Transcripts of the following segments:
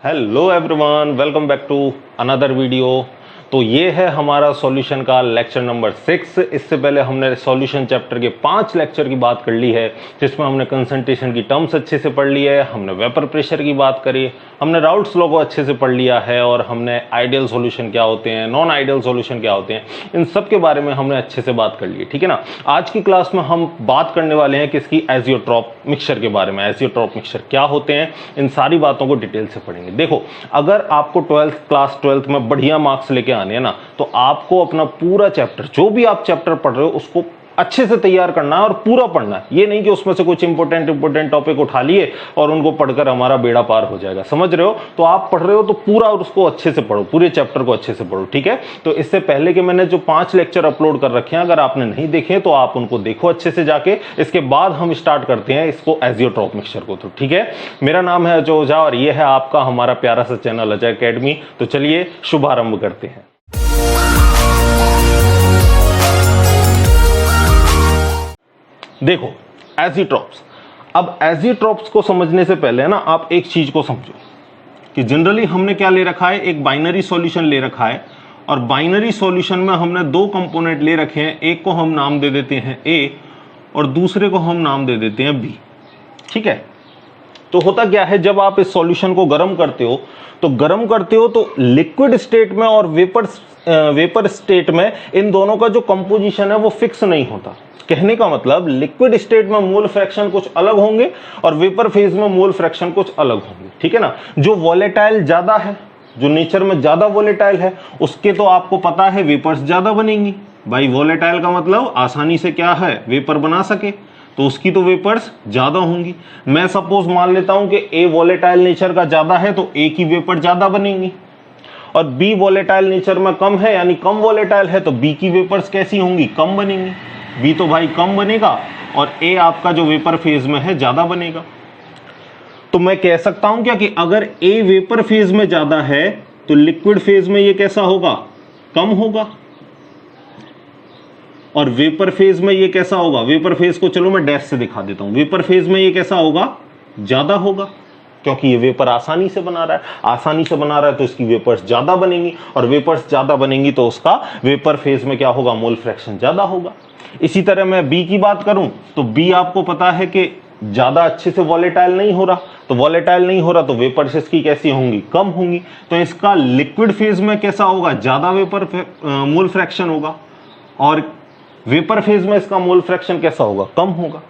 Hello everyone, welcome back to another video. तो ये है हमारा सॉल्यूशन का लेक्चर नंबर 6। इससे पहले हमने सॉल्यूशन चैप्टर के 5 लेक्चर की बात कर ली है, जिसमें हमने कंसंट्रेशन की टर्म्स अच्छे से पढ़ ली है, हमने वेपर प्रेशर की बात करी, हमने राउट्स लॉ को अच्छे से पढ़ लिया है और हमने आइडियल सॉल्यूशन क्या होते हैं, नॉन आइडियल सॉल्यूशन क्या होते हैं, इन सब के बारे में हमने अच्छे से बात कर ली है। ठीक है ना। आज की क्लास में हम बात करने वाले हैं किसकी, एजियोट्रॉप मिक्सचर के बारे में। एजियोट्रॉप मिक्सचर क्या होते हैं, इन सारी बातों को डिटेल से पढ़ेंगे। देखो, अगर आपको क्लास 12th में बढ़िया मार्क्स लेके आने हैं ना, तो आपको अपना पूरा चैप्टर, जो भी आप चैप्टर पढ़ रहे हो, उसको अच्छे से तैयार करना है और पूरा पढ़ना है। ये नहीं कि उसमें से कुछ इंपॉर्टेंट टॉपिक उठा लिए और उनको पढ़कर हमारा बेड़ा पार हो जाएगा। समझ रहे हो? तो आप पढ़ रहे हो तो पूरा उसको अच्छे से पढ़ो, पूरे चैप्टर को अच्छे से पढ़ो। ठीक है। तो इससे पहले कि मैंने जो 5 लेक्चर अपलोड कर रखे हैं, अगर आपने नहीं देखे तो आप उनको देखो अच्छे से जाके। इसके बाद हम स्टार्ट करते हैं इसको, एजियोट्रॉप मिक्सचर को। तो ठीक है, मेरा नाम है अजय ओझा और ये है आपका हमारा प्यारा सा चैनल अजय अकेडमी। तो चलिए शुभारंभ करते हैं। देखो, एजियोट्रॉप्स। अब एजियोट्रॉप्स को समझने से पहले ना आप एक चीज को समझो कि जनरली हमने क्या ले रखा है, एक बाइनरी सॉल्यूशन ले रखा है और बाइनरी सॉल्यूशन में हमने 2 कंपोनेंट ले रखे हैं। एक को हम नाम दे देते हैं ए और दूसरे को हम नाम दे देते हैं बी। ठीक है। तो होता क्या है, जब आप इस सॉल्यूशन को गर्म करते हो तो लिक्विड स्टेट में और वेपर स्टेट में इन दोनों का जो कंपोजिशन है वो फिक्स नहीं होता। कहने का मतलब, लिक्विड स्टेट में मोल फ्रैक्शन कुछ अलग होंगे और वेपर फेज में मोल फ्रैक्शन कुछ अलग होंगे। ठीक है ना। जो वोलेटाइल ज्यादा है, जो नेचर में ज्यादा वोलेटाइल है, उसके तो आपको पता है वेपर्स ज्यादा बनेंगी। भाई वोलेटाइल का मतलब आसानी से क्या है, वेपर बना सके, तो उसकी तो वेपर्स ज्यादा होंगी। मैं सपोज मान लेता हूं कि ए वोलेटाइल नेचर का ज्यादा है तो ए की वेपर ज्यादा बनेंगी, और बी वोलेटाइल नेचर में कम है यानी कम वोलेटाइल है तो बी की वेपर्स कैसी होंगी, कम बनेंगी। बी तो भाई कम बनेगा और ए आपका जो वेपर फेज में है ज्यादा बनेगा। तो मैं कह सकता हूं क्या कि अगर ए वेपर फेज में ज्यादा है तो लिक्विड फेज में ये कैसा होगा, कम होगा, और वेपर फेज में ये कैसा होगा, वेपर फेज को चलो मैं डैश से दिखा देता हूं, वेपर फेज में ये कैसा होगा, ज्यादा होगा, क्योंकि ये वेपर आसानी से बना रहा है तो इसकी वेपर्स ज्यादा बनेंगी, और वेपर्स ज्यादा बनेंगी तो उसका वेपर फेज में क्या होगा, मोल फ्रैक्शन ज्यादा होगा। इसी तरह मैं बी की बात करूं तो बी आपको पता है कि ज्यादा अच्छे से वॉलेटाइल नहीं हो रहा, तो वेपर्स इसकी कैसी होंगी, कम होंगी, तो इसका लिक्विड फेज में कैसा होगा, ज्यादा वेपर मोल फ्रैक्शन होगा, और वेपर फेज में इसका मोल फ्रैक्शन कैसा होगा, कम होगा।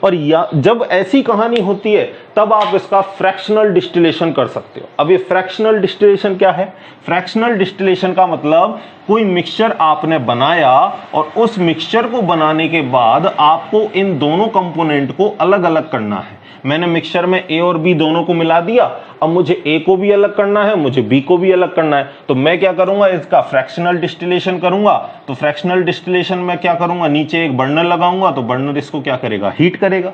और जब ऐसी कहानी होती है तब आप इसका फ्रैक्शनल डिस्टिलेशन कर सकते हो। अब ये फ्रैक्शनल डिस्टिलेशन क्या है? फ्रैक्शनल डिस्टिलेशन का मतलब कोई मिक्सचर आपने बनाया और उस मिक्सचर को बनाने के बाद आपको इन दोनों कंपोनेंट को अलग अलग करना है। मैंने मिक्सचर में ए और बी दोनों को मिला दिया, अब मुझे ए को भी अलग करना है, मुझे बी को भी अलग करना है, तो मैं क्या करूंगा, इसका फ्रैक्शनल डिस्टिलेशन करूंगा। तो फ्रैक्शनल डिस्टिलेशन में क्या करूंगा, नीचे एक बर्नर लगाऊंगा, तो बर्नर इसको क्या करेगा, हीट करेगा।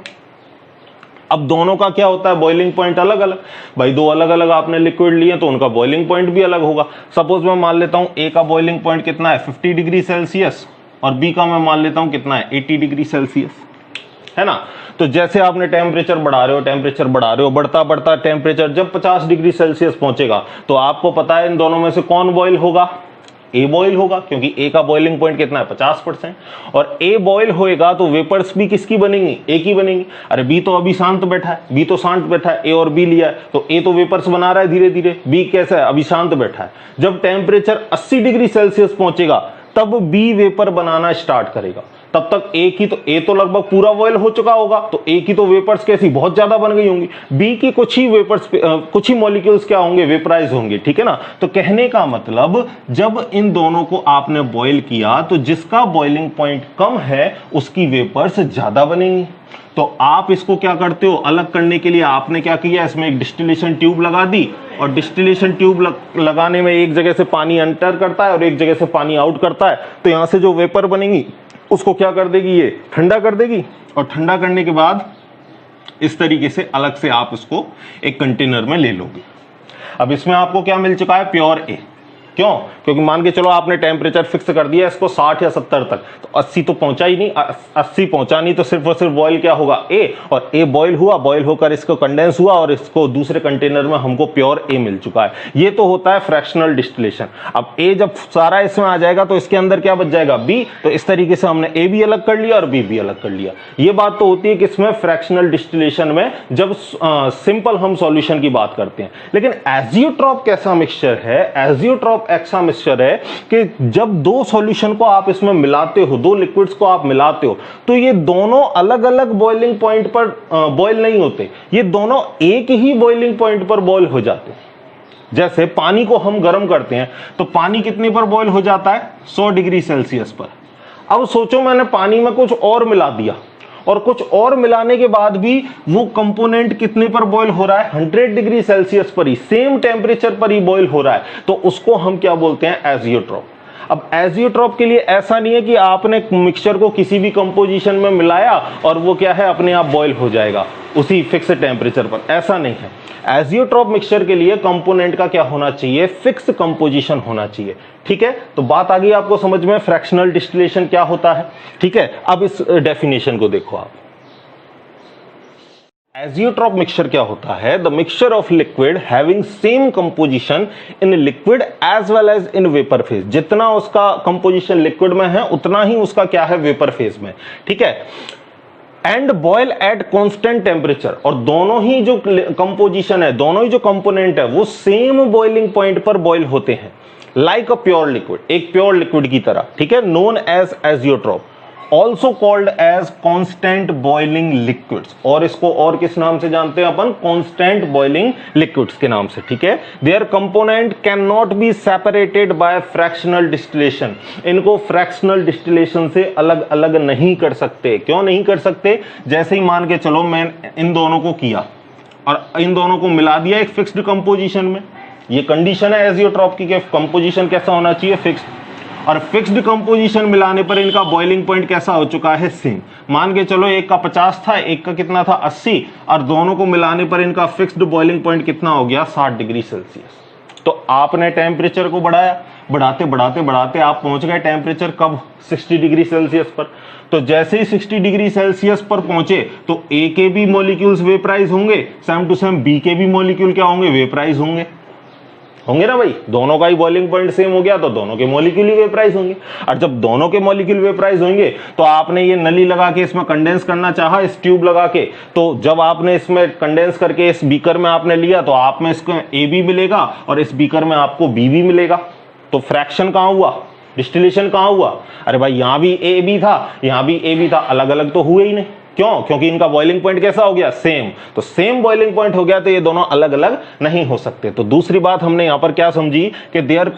अब दोनों का क्या होता है, बॉइलिंग पॉइंट अलग अलग। भाई 2 अलग अलग आपने लिक्विड लिए तो उनका बॉइलिंग पॉइंट भी अलग होगा। सपोज मैं मान लेता हूं ए का बॉइलिंग पॉइंट कितना है, 50 डिग्री सेल्सियस, और बी का मैं मान लेता हूं कितना है, 80 डिग्री सेल्सियस, है ना। तो जैसे आपने टेम्परेचर बढ़ा रहे हो, बढ़ता बढ़ता टेम्परेचर जब 50 डिग्री सेल्सियस पहुंचेगा तो आपको पता है इन दोनों में से कौन बॉयल होगा, ए बॉयल होगा, क्योंकि ए का बॉइलिंग पॉइंट कितना है, 50%, और ए बॉयल होएगा तो वेपर्स भी किसकी बनेंगी, ए की बनेंगी। अरे बी तो अभी शांत बैठा है, ए और बी लिया है तो ए तो वेपर्स बना रहा है धीरे धीरे, बी कैसा है, अभी शांत बैठा है। जब टेम्परेचर 80 डिग्री सेल्सियस पहुंचेगा तब बी वेपर बनाना स्टार्ट करेगा। तब तक ए तो लगभग पूरा बॉयल हो चुका होगा, तो ए की तो वेपर्स कैसी, बहुत ज्यादा बन गई होंगी। बी की कुछ ही मॉलिक्यूल्स क्या होंगे, वेपराइज होंगे। ठीक है ना। तो कहने का मतलब, जब इन दोनों को आपने बॉयल किया तो जिसका बॉइलिंग पॉइंट कम है उसकी वेपर्स ज्यादा बनेंगी। तो आप इसको क्या करते हो, अलग करने के लिए आपने क्या किया, इसमें एक डिस्टिलेशन ट्यूब लगा दी, और डिस्टिलेशन ट्यूब लगाने में एक जगह से पानी एंटर करता है और एक जगह से पानी आउट करता है, तो यहां से जो वेपर बनेंगी उसको क्या कर देगी, ये ठंडा कर देगी, और ठंडा करने के बाद इस तरीके से अलग से आप इसको एक कंटेनर में ले लोगे। अब इसमें आपको क्या मिल चुका है, प्योर ए। क्यों? क्योंकि मान के चलो आपने टेम्परेचर फिक्स कर दिया इसको 60 या 70 तक, तो 80 तो पहुंचा ही नहीं, 80 पहुंचा नहीं, तो सिर्फ और सिर्फ बॉयल क्या होगा? ए, और ए बॉयल हुआ, बॉयल होकर इसको कंडेंस हुआ और इसको दूसरे कंटेनर में हमको प्योर ए मिल चुका है। ये तो होता है फ्रैक्शनल डिस्टिलेशन। अब ए जब सारा इसमें आ जाएगा तो इसके अंदर क्या बच जाएगा? बी। तो इस तरीके से हमने ए भी अलग कर लिया और बी भी अलग कर लिया। ये बात तो होती है किसमें? फ्रैक्शनल डिस्टिलेशन में, जब सिंपल हम सॉल्यूशन की बात करते हैं। लेकिन एजियोट्रॉप कैसा मिक्सचर है? एजियोट्रॉप ऐसा मिक्सचर है कि जब दो सॉल्यूशन को आप इसमें मिलाते हो, दो लिक्विड्स को आप मिलाते हो, तो ये दोनों अलग अलग बॉइलिंग पॉइंट पर बॉयल नहीं होते, ये दोनों एक ही बॉइलिंग पॉइंट पर बॉयल हो जाते हैं। जैसे पानी को हम गर्म करते हैं तो पानी कितने पर बॉयल हो जाता है? 100 डिग्री सेल्सियस पर। अब सोचो मैंने पानी में कुछ और मिला दिया, और कुछ और मिलाने के बाद भी वो कंपोनेंट कितने पर बॉयल हो रहा है? 100 डिग्री सेल्सियस पर ही, सेम टेम्परेचर पर ही बॉयल हो रहा है, तो उसको हम क्या बोलते हैं? एजियोट्रॉप। अब एजियोट्रॉप के लिए ऐसा नहीं है कि आपने मिक्सचर को किसी भी कंपोजिशन में मिलाया और वो क्या है अपने आप बॉयल हो जाएगा उसी फिक्स टेम्परेचर पर, ऐसा नहीं है। एजियोट्रॉप मिक्सचर के लिए कंपोनेंट का क्या होना चाहिए? फिक्स कंपोजिशन होना चाहिए। ठीक है, तो बात आ गई आपको समझ में फ्रैक्शनल डिस्टिलेशन क्या होता है। ठीक है, अब इस डेफिनेशन को देखो आप। एजियोट्रॉप मिक्सचर क्या होता है? The mixture of liquid having same composition in liquid as well as in vapour phase. जितना उसका कंपोजिशन लिक्विड में है उतना ही उसका क्या है? वेपर फेज में। ठीक है, and boil at constant temperature, और दोनों ही जो कंपोजिशन है, दोनों ही जो कंपोनेंट है वो सेम बॉइलिंग पॉइंट पर बॉयल होते हैं, लाइक अ प्योर लिक्विड, एक प्योर लिक्विड की तरह। ठीक है, known as azeotrope, also called as constant boiling liquids, और इसको और किस नाम से जानते हैं अपन? कॉन्स्टेंट बॉइलिंग लिक्विड्स के नाम से। ठीक है, their component can not be separated by fractional distillation, इनको फ्रैक्शनल डिस्टिलेशन से अलग अलग नहीं कर सकते। क्यों नहीं कर सकते? जैसे ही मान के चलो मैं इन दोनों को किया और इन दोनों को मिला दिया एक फिक्स्ड कंपोजिशन में, ये कंडीशन है एजियोट्रॉप की कि कंपोजिशन कैसा होना चाहिए? फिक्स्ड। और फिक्स्ड कंपोजिशन मिलाने पर इनका बॉइलिंग पॉइंट कैसा हो चुका है? सेम। मान के चलो एक का 50 था, एक का कितना था? 80, और दोनों को मिलाने पर इनका फिक्स्ड बॉइलिंग पॉइंट कितना हो गया? 60 डिग्री सेल्सियस। तो आपने टेम्परेचर को बढ़ाया, बढ़ाते बढ़ाते बढ़ाते आप पहुंच गए टेम्परेचर कब? 60 डिग्री सेल्सियस पर। तो जैसे ही 60 डिग्री सेल्सियस पर पहुंचे तो ए के भी मॉलिक्यूल्स वेपराइज होंगे, सेम टू सेम बी के भी मॉलिक्यूल क्या होंगे? वेपराइज होंगे ना भाई। दोनों का ही बॉइलिंग पॉइंट सेम हो गया तो दोनों के मॉलिक्यूल ही वेपराइज होंगे, और जब दोनों के मॉलिक्यूल वेपराइज होंगे तो आपने ये नली लगा के इसमें कंडेंस करना चाहा, इस ट्यूब लगा के, तो जब आपने इसमें कंडेंस करके इस बीकर में आपने लिया तो आप में इसको ए भी मिलेगा और इस बीकर में आपको बी भी मिलेगा। तो फ्रैक्शन कहां हुआ? डिस्टिलेशन कहां हुआ? अरे भाई यहां भी ए बी था, यहां भी ए बी था, अलग अलग तो हुए ही नहीं। क्यों? क्योंकि इनका बॉइलिंग पॉइंट कैसा हो गया? सेम। तो सेम बॉइलिंग पॉइंट हो गया तो ये दोनों अलग अलग नहीं हो सकते। तो दूसरी बात हमने यहां पर क्या समझी कि there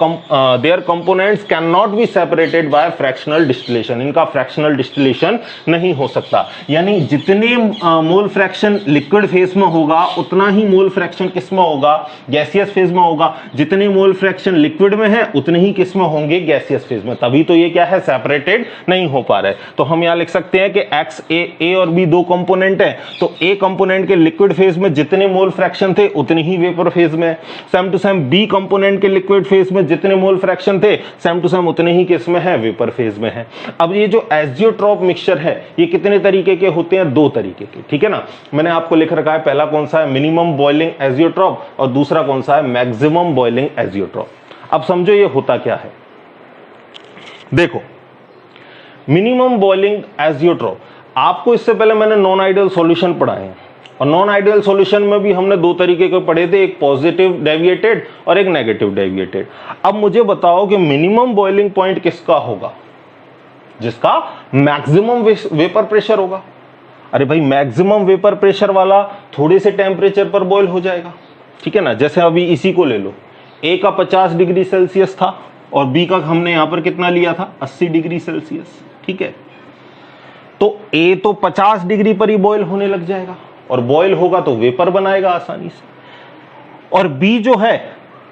components can not be separated by fractional distillation, इनका फ्रैक्शनल डिस्टिलेशन नहीं हो सकता। यानी जितने मोल फ्रैक्शन लिक्विड फेज में होगा उतना ही मोल फ्रैक्शन किस में होगा? गैसियस फेज में होगा। जितने मोल फ्रैक्शन लिक्विड में है उतने ही किस में होंगे? गैसियस फेज में। तभी तो ये क्या है? सेपरेटेड नहीं हो पा रहे। तो हम यहां लिख सकते हैं कि एक्स ए और बी दो कंपोनेंट है, तो ए कंपोनेंट के लिक्विड फेज में जितने मोल फ्रैक्शन थे उतने ही वेपर फेज में, same to same B component के लिक्विड फेज में जितने मोल फ्रैक्शन थे सेम टू सेम उतने ही किस में है? वेपर फेज में है। अब ये जो एजियोट्रॉप मिक्सचर है ये कितने तरीके के होते हैं? दो तरीके के। ठीक है ना, मैंने आपको लिख रखा है, पहला कौन सा है? मिनिमम बॉइलिंग एजियोट्रॉप, और दूसरा कौन सा है? Maximum boiling azeotrope. अब समझो ये होता क्या है। देखो, मिनिमम बॉइलिंग एजियोट्रॉप, आपको इससे पहले मैंने नॉन आइडियल सॉल्यूशन पढ़ाए हैं, और नॉन आइडियल सॉल्यूशन में भी हमने दो तरीके के पढ़े थे, एक पॉजिटिव डेविएटेड और एक नेगेटिव डेविएटेड। अब मुझे बताओ कि मिनिमम बॉइलिंग पॉइंट किसका होगा? जिसका मैक्सिमम वेपर प्रेशर होगा। अरे भाई मैक्सिमम वेपर प्रेशर वाला थोड़े से टेम्परेचर पर बॉयल हो जाएगा। ठीक है ना, जैसे अभी इसी को ले लो, ए का 50 डिग्री सेल्सियस था और बी का हमने यहां पर कितना लिया था? 80 डिग्री सेल्सियस। ठीक है, तो ए तो 50 डिग्री पर ही बॉयल होने लग जाएगा, और बॉयल होगा तो वेपर बनाएगा आसानी से, और बी जो है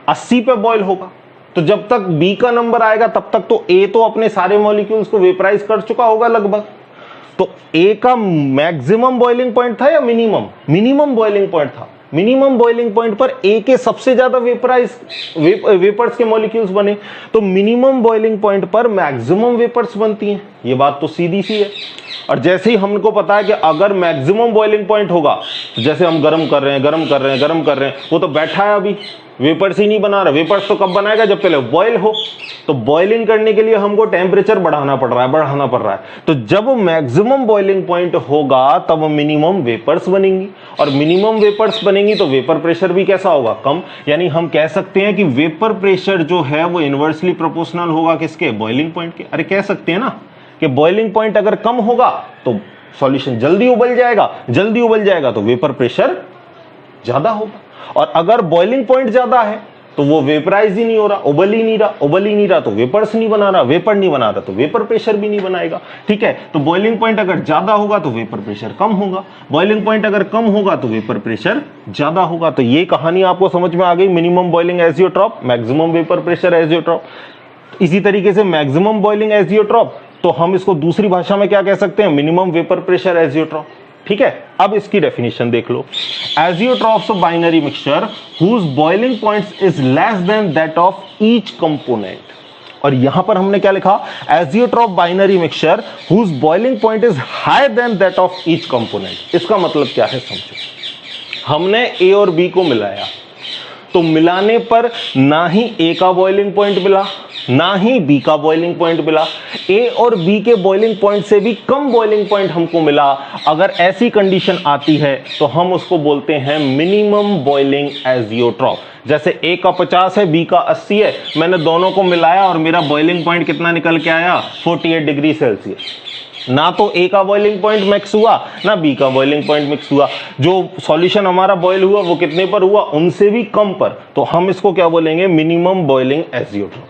80 पे बॉयल होगा। तो जब तक बी का नंबर आएगा तब तक तो ए तो अपने सारे मॉलिक्यूल्स को वेपराइज कर चुका होगा लगभग। तो ए का मैक्सिमम बॉइलिंग पॉइंट था या मिनिमम? मिनिमम बॉइलिंग पॉइंट था। मिनिमम बॉइलिंग पॉइंट पर ए के सबसे ज्यादा वेपर्स के मॉलिक्यूल्स बने, तो मिनिमम बॉइलिंग पॉइंट पर मैक्सिमम वेपर्स बनती हैं। ये बात तो सीधी सी है। और जैसे ही हमको पता है कि अगर मैक्सिमम बॉइलिंग पॉइंट होगा, तो जैसे हम गर्म कर रहे हैं, वो तो बैठा है अभी, वेपर्स ही नहीं बना रहा। वेपर्स तो कब बनाएगा, जब पहले बॉयल हो। तो बॉइलिंग करने के लिए हमको टेम्परेचर बढ़ाना पड़ रहा है। तो जब मैक्सिमम बॉइलिंग पॉइंट होगा तब मिनिमम वेपर्स बनेंगी, और मिनिमम वेपर्स बनेंगी तो वेपर प्रेशर भी कैसा होगा, कम। यानी हम कह सकते हैं कि वेपर प्रेशर जो है वो इनवर्सली प्रोपोर्शनल होगा किसके, बॉइलिंग पॉइंट के। अरे कह सकते हैं ना कि बॉइलिंग पॉइंट अगर कम होगा तो सॉल्यूशन जल्दी उबल जाएगा तो वेपर प्रेशर ज्यादा होगा, और अगर बॉइलिंग पॉइंट ज्यादा है तो वो वेपराइज ही नहीं हो रहा, उबल ही नहीं रहा तो वेपर्स नहीं बना रहा, वेपर नहीं बना रहा तो वेपर प्रेशर भी नहीं बनाएगा। ठीक है, तो बॉइलिंग पॉइंट अगर ज्यादा होगा तो वेपर प्रेशर कम होगा, बॉइलिंग पॉइंट अगर कम होगा तो वेपर प्रेशर ज्यादा होगा। तो ये कहानी आपको समझ में आ गई, minimum boiling azeotrope, maximum vapour pressure azeotrope. इसी तरीके से मैक्सिमम बॉइलिंग एजियोट्रॉप, तो हम इसको दूसरी भाषा में क्या कह सकते हैं, मिनिमम वेपर प्रेशर एजियोट्रॉप। ठीक है, अब इसकी डेफिनेशन देख लो। Azeotropes of binary mixture whose boiling points is less than that of each component. और यहां पर हमने क्या लिखा, azeotrope binary mixture whose boiling point is higher than that of each component. इसका मतलब क्या है समझो। हमने ए और बी को मिलाया, तो मिलाने पर ना ही ए का बॉइलिंग पॉइंट मिला, ना ही बी का बॉइलिंग पॉइंट मिला, ए और बी के बॉइलिंग पॉइंट से भी कम बॉइलिंग पॉइंट हमको मिला। अगर ऐसी कंडीशन आती है तो हम उसको बोलते हैं मिनिमम बॉइलिंग एजियोट्रॉप। जैसे ए का 50 है, बी का 80 है, मैंने दोनों को मिलाया और मेरा बॉइलिंग पॉइंट कितना निकल के आया, 48 डिग्री सेल्सियस। ना तो ए का बॉइलिंग पॉइंट मिक्स हुआ, ना बी का बॉइलिंग पॉइंट मिक्स हुआ। जो सॉल्यूशन हमारा बॉयल हुआ वो कितने पर हुआ, उनसे भी कम पर। तो हम इसको क्या बोलेंगे, मिनिमम बॉइलिंग एजियोट्रॉप।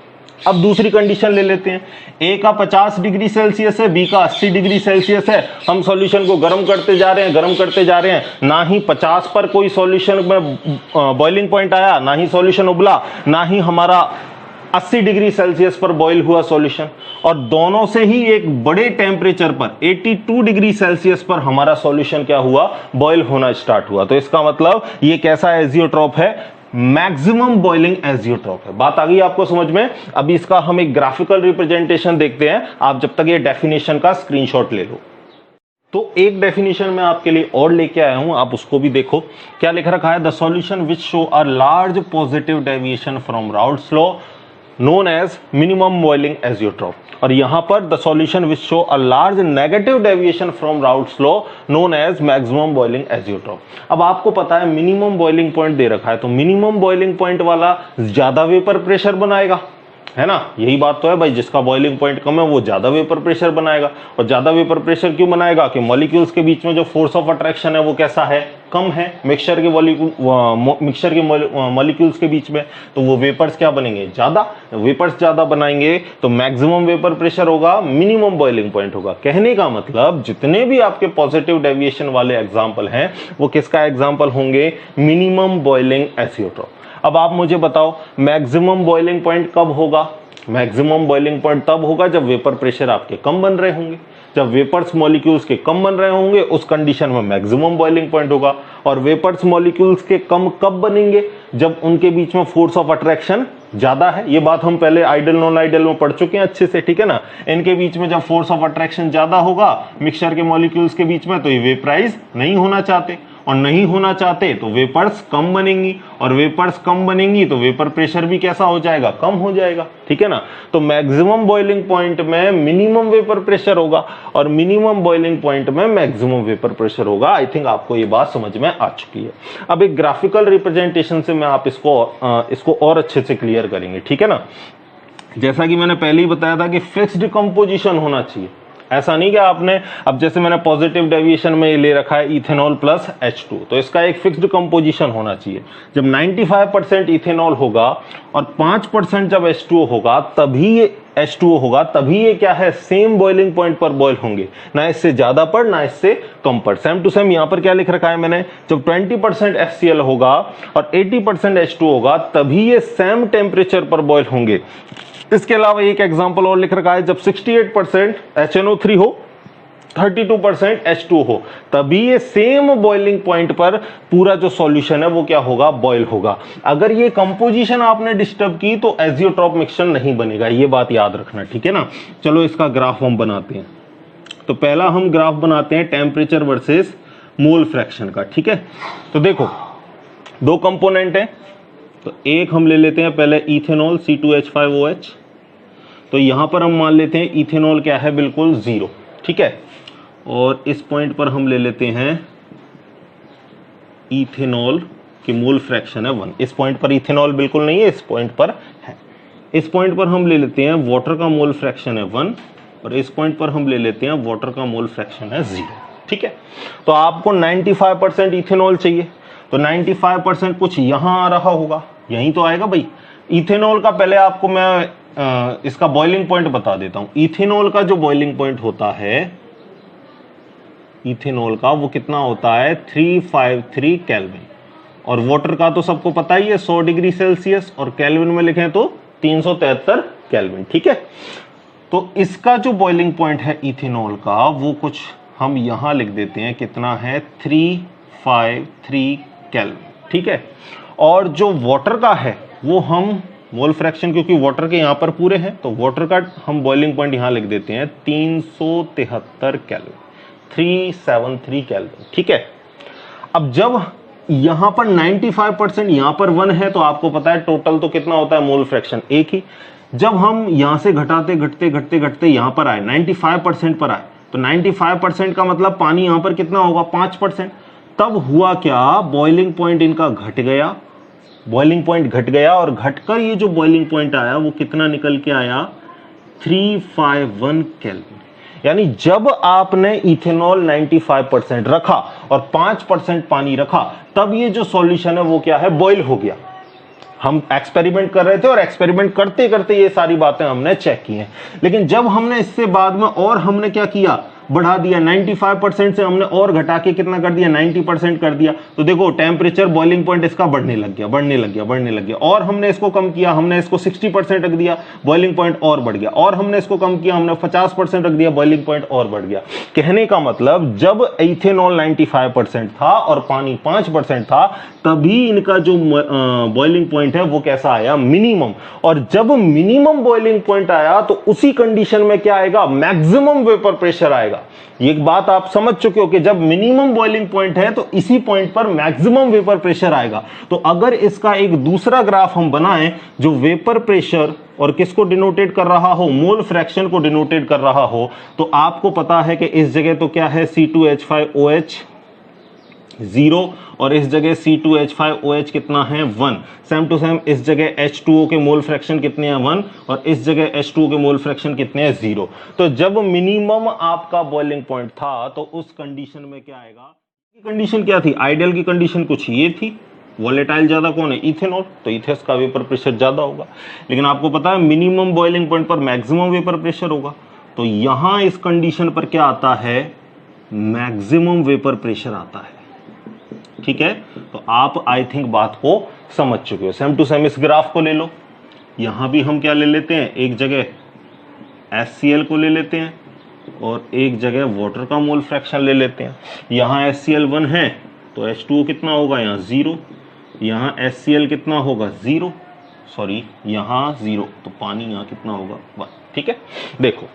अब दूसरी कंडीशन ले लेते हैं, ए का 50 डिग्री सेल्सियस है, बी का 80 डिग्री सेल्सियस है। हम सॉल्यूशन को गर्म करते जा रहे हैं, ना ही 50 पर कोई सॉल्यूशन में बॉइलिंग पॉइंट आया, ना ही सॉल्यूशन उबला, ना ही हमारा 80 डिग्री सेल्सियस पर बॉयल हुआ सॉल्यूशन। और दोनों से ही एक बड़े टेम्परेचर पर 82 डिग्री सेल्सियस पर हमारा सॉल्यूशन क्या हुआ, बॉयल होना स्टार्ट हुआ। तो इसका मतलब ये कैसा एजियोट्रॉप है, मैक्सिमम बॉइलिंग एजियोट्रॉप है। बात आ गई आपको समझ में। अभी इसका हम एक ग्राफिकल रिप्रेजेंटेशन देखते हैं, आप जब तक ये डेफिनेशन का स्क्रीनशॉट ले लो। तो एक डेफिनेशन मैं आपके लिए और लेके आया हूं, आप उसको भी देखो। क्या लिख रखा है, the solution which show a large positive deviation from Raoult's law known as minimum boiling azeotrope। और यहां पर the solution which show a large negative deviation from Raoult's law known as maximum boiling azeotrope। अब आपको पता है minimum boiling point दे रखा है, तो minimum boiling point वाला ज्यादा वेपर प्रेशर बनाएगा, है ना। यही बात तो है भाई, जिसका बॉइलिंग पॉइंट कम है वो ज्यादा वेपर प्रेशर बनाएगा। और ज्यादा वेपर प्रेशर क्यों बनाएगा, कि मॉलिक्यूल्स के बीच में जो फोर्स ऑफ अट्रैक्शन है वो कैसा है, कम है मिक्सचर के मॉलिक्यूल्स के बीच में। तो वो वेपर्स क्या बनेंगे, ज्यादा। वेपर्स ज्यादा बनाएंगे तो मैक्सिमम वेपर प्रेशर होगा, मिनिमम बॉइलिंग पॉइंट होगा। कहने का मतलब जितने भी आपके पॉजिटिव डेविएशन वाले एग्जाम्पल हैं वो किसका एग्जाम्पल होंगे, मिनिमम बॉइलिंग एजियोट्रॉप। अब आप मुझे बताओ मैक्सिमम बॉइलिंग पॉइंट कब होगा, मैक्सिमम बॉइलिंग पॉइंट तब होगा जब वेपर प्रेशर आपके कम बन रहे होंगे। जब वेपर्स मॉलिक्यूल्स के कम बन रहे होंगे उस कंडीशन में मैक्सिमम बॉइलिंग पॉइंट होगा। और वेपर्स मॉलिक्यूल्स के कम कब बनेंगे, जब उनके बीच में फोर्स ऑफ अट्रैक्शन ज्यादा है। ये बात हम पहले आइडल नॉन आइडल में पढ़ चुके हैं अच्छे से, ठीक है ना। इनके बीच में जब फोर्स ऑफ अट्रैक्शन ज्यादा होगा मिक्सचर के मॉलिक्यूल्स के बीच में, तो ये वेपराइज नहीं होना चाहते, और नहीं होना चाहते तो वेपर्स कम बनेंगी, और वेपर्स कम बनेंगी तो वेपर प्रेशर भी कैसा हो जाएगा, कम हो जाएगा, ठीक है ना। तो मैक्सिमम बॉइलिंग पॉइंट में मिनिमम वेपर प्रेशर होगा और मिनिमम बॉइलिंग पॉइंट में मैक्सिमम वेपर प्रेशर होगा। आई थिंक आपको ये बात समझ में आ चुकी है। अब एक ग्राफिकल रिप्रेजेंटेशन से मैं आप इसको और अच्छे से क्लियर करेंगे, ठीक है ना। जैसा कि मैंने पहले ही बताया था कि फिक्स्ड कंपोजिशन होना चाहिए। ऐसा नहीं कि आपने, अब जैसे मैंने पॉजिटिव डेविएशन में ले रखा है इथेनॉल प्लस H2, तो इसका एक फिक्स्ड कंपोजिशन होना चाहिए। जब 95% इथेनॉल होगा और 5% जब H2O होगा तभी ये H2O होगा, तभी ये क्या है, सेम बॉइलिंग पॉइंट पर बॉयल होंगे, ना इससे ज्यादा पर ना इससे कम पर। सेम टू सेम यहां पर क्या लिख रखा है मैंने, जब 20% HCl होगा और 80% H2O होगा तभी ये सेम टेम्परेचर पर बॉयल होंगे। इसके अलावा एक एग्जांपल और लिख रखा है, जब 68% HNO3 हो 32% H2 हो, तभी ये सेम बॉइलिंग पॉइंट पर पूरा जो सॉल्यूशन है वो क्या होगा, बॉयल होगा। अगर ये कंपोजिशन आपने डिस्टर्ब की तो एजियोट्रॉप मिक्सचर नहीं बनेगा, ये बात याद रखना, ठीक है ना। चलो इसका ग्राफ हम बनाते हैं। तो पहला हम ग्राफ बनाते हैं टेम्परेचर वर्सेस मोल फ्रैक्शन का, ठीक है। तो देखो दो कंपोनेंट है, तो एक हम ले लेते हैं पहले इथेनॉल C2H5OH। तो यहां पर हम मान लेते हैं इथेनॉल क्या है, बिल्कुल 0, ठीक है। और इस पॉइंट पर हम ले लेते हैं इथेनॉल की मोल फ्रैक्शन है 1। इस पॉइंट पर इथेनॉल बिल्कुल नहीं है, इस पॉइंट पर है। इस पॉइंट पर हम ले लेते हैं वाटर का मोल फ्रैक्शन है 1, और इस पॉइंट पर हम ले लेते हैं वाटर का मोल फ्रैक्शन है 0, ठीक है। तो आपको 95% इथेनॉल चाहिए, तो 95% कुछ यहां आ रहा होगा, यहीं तो आएगा भाई। इथेनॉल का पहले आपको मैं इसका बॉइलिंग पॉइंट बता देता हूं। इथेनॉल का जो बॉइलिंग पॉइंट होता है इथेनॉल का, वो कितना होता है 353 केल्विन, और वाटर का तो सबको पता ही है 100 डिग्री सेल्सियस, और केल्विन में लिखें तो 373 केल्विन, ठीक है। तो इसका जो बॉइलिंग पॉइंट है इथेनॉल का, वो कुछ हम यहां लिख देते हैं, कितना है 353 केल्विन, ठीक है। और जो वाटर का है वो हम मोल फ्रैक्शन, क्योंकि वाटर के यहां पर पूरे हैं, तो वाटर का हम बॉइलिंग पॉइंट यहां लिख देते हैं 373 केल्विन, 373 केल्विन, ठीक है। अब जब यहां पर 95% यहां पर 1 है, तो आपको पता है टोटल तो कितना होता है मोल फ्रैक्शन, एक ही। जब हम यहां से घटाते घटते घटते घटते यहां पर आए 95% पर आए, तो 95% का मतलब पानी यहां पर कितना होगा 5%। तब हुआ क्या, बॉइलिंग पॉइंट इनका घट गया, बॉइलिंग पॉइंट घट गया, और घटकर ये जो बॉइलिंग पॉइंट आया वो कितना निकल के आया 351 केल्विन। यानी जब आपने इथेनॉल 95% रखा और 5% पानी रखा, तब ये जो सॉल्यूशन है वो क्या है, बॉयल हो गया। हम एक्सपेरिमेंट कर रहे थे और एक्सपेरिमेंट करते करते ये सारी बातें हमने चेक की हैं। लेकिन जब हमने इससे बाद में और हमने क्या किया, बढ़ा दिया, 95% से हमने और घटा के कितना कर दिया, 90% कर दिया। तो देखो टेम्परेचर बॉइलिंग पॉइंट इसका बढ़ने लग गया, बढ़ने लग गया, बढ़ने लग गया। और हमने इसको कम किया, हमने इसको 60% रख दिया, बॉइलिंग पॉइंट और बढ़ गया। और हमने इसको कम किया, हमने 50% रख दिया, बॉइलिंग पॉइंट और बढ़ गया। कहने का मतलब जब इथेनॉल 95% था और पानी 5% था, तभी इनका जो बॉइलिंग पॉइंट है वो कैसा आया, मिनिमम। और जब मिनिमम बॉइलिंग पॉइंट आया तो उसी कंडीशन में क्या आएगा, मैक्सिमम वेपर प्रेशर आएगा। एक बात आप समझ चुके हो कि जब मिनिमम बॉइलिंग पॉइंट है तो इसी पॉइंट पर मैक्सिमम वेपर प्रेशर आएगा। तो अगर इसका एक दूसरा ग्राफ हम बनाएं जो वेपर प्रेशर और किसको डिनोटेट कर रहा हो, मोल फ्रैक्शन को डिनोटेट कर रहा हो, तो आपको पता है कि इस जगह तो क्या है C2H5OH 0, और इस जगह C2H5OH कितना है 1। सेम टू सेम इस जगह H2O के मोल फ्रैक्शन कितने हैं 1, और इस जगह H2O के मोल फ्रैक्शन कितने हैं 0। तो जब मिनिमम आपका बॉइलिंग पॉइंट था तो उस कंडीशन में क्या आएगा, कंडीशन क्या थी, आइडियल की कंडीशन कुछ ये थी। वोलेटाइल ज्यादा कौन है, इथेनॉल, तो इथेस का वेपर प्रेशर ज्यादा होगा। लेकिन आपको पता है मिनिमम बॉइलिंग पॉइंट पर मैक्सिमम वेपर प्रेशर होगा, तो यहां इस कंडीशन पर क्या आता है, मैक्सिमम वेपर प्रेशर आता है, ठीक है। तो आप आई थिंक बात को समझ चुके हो। सेम टू सेम इस ग्राफ को ले लो, यहां भी हम क्या ले लेते हैं, एक जगह HCl को ले लेते हैं और एक जगह वाटर का मोल फ्रैक्शन ले लेते हैं। यहां HCl 1 है तो H2O कितना होगा, यहाँ 0, यहाँ HCl कितना होगा 0, सॉरी यहाँ 0, तो पानी यहाँ कितना होगा 1, ठीक है। देखो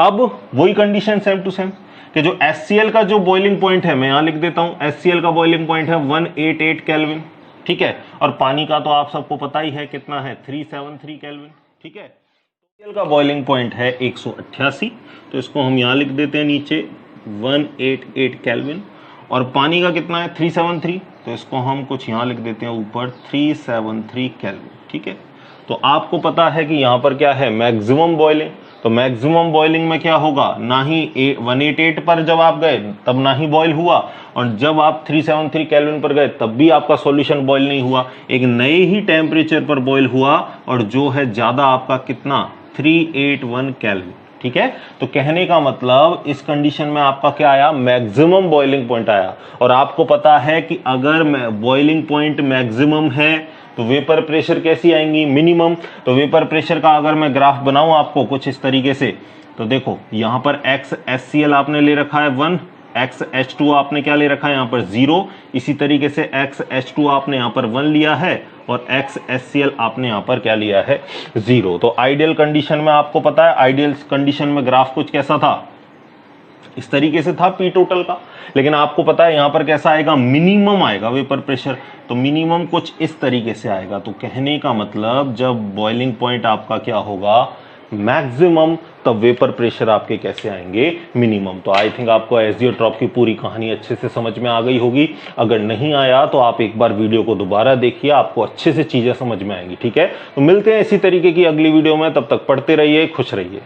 अब वही कंडीशन सेम टू सेम कि जो HCl का जो बॉइलिंग पॉइंट है, मैं यहां लिख देता हूं, HCl का बॉइलिंग पॉइंट है 188 केल्विन, ठीक है। और पानी का तो आप सबको पता ही है कितना है 373 केल्विन, ठीक है। HCl का बॉइलिंग पॉइंट है 188, तो इसको हम यहां लिख देते हैं नीचे 188 केल्विन, और पानी का कितना है 373, तो इसको हम कुछ यहां लिख देते हैं ऊपर 373 केल्विन, ठीक है। तो आपको पता है कि यहां पर क्या है, मैक्सिमम बॉइलिंग। तो मैक्सिमम बॉइलिंग में क्या होगा, ना ही 188 पर जब आप गए तब ना ही बॉयल हुआ, और जब आप 373 केल्विन पर गए तब भी आपका सॉल्यूशन बॉयल नहीं हुआ, एक नए ही टेम्परेचर पर बॉयल हुआ, और जो है ज्यादा आपका कितना 381 केल्विन, ठीक है। तो कहने का मतलब इस कंडीशन में आपका क्या आया, मैक्सिमम बॉइलिंग पॉइंट आया। और आपको पता है कि अगर बॉइलिंग पॉइंट मैक्सिमम है तो वेपर प्रेशर कैसी आएंगी, मिनिमम। तो वेपर प्रेशर का अगर मैं ग्राफ बनाऊं आपको कुछ इस तरीके से, तो देखो यहाँ पर x HCl आपने ले रखा है 1, x H2 आपने क्या ले रखा है यहाँ पर 0, इसी तरीके से x H2 आपने यहाँ पर 1 लिया है और x HCl आपने यहाँ पर क्या लिया है 0। तो आइडियल कंडीशन में आपको पता है, आइडियल कंडीशन में ग्राफ कुछ कैसा था, इस तरीके से था पी टोटल का। लेकिन आपको पता है यहाँ पर कैसा आएगा, मिनिमम आएगा वेपर प्रेशर, तो मिनिमम कुछ इस तरीके से आएगा। तो कहने का मतलब जब बॉइलिंग पॉइंट आपका क्या होगा मैक्सिमम, तब वेपर प्रेशर आपके कैसे आएंगे, मिनिमम। तो आई थिंक आपको एजियोट्रॉप की पूरी कहानी अच्छे से समझ में आ गई होगी। अगर नहीं आया तो आप एक बार वीडियो को दोबारा देखिए, आपको अच्छे से चीजें समझ में आएंगी। ठीक है, तो मिलते हैं इसी तरीके की अगली वीडियो में, तब तक पढ़ते रहिए, खुश रहिए।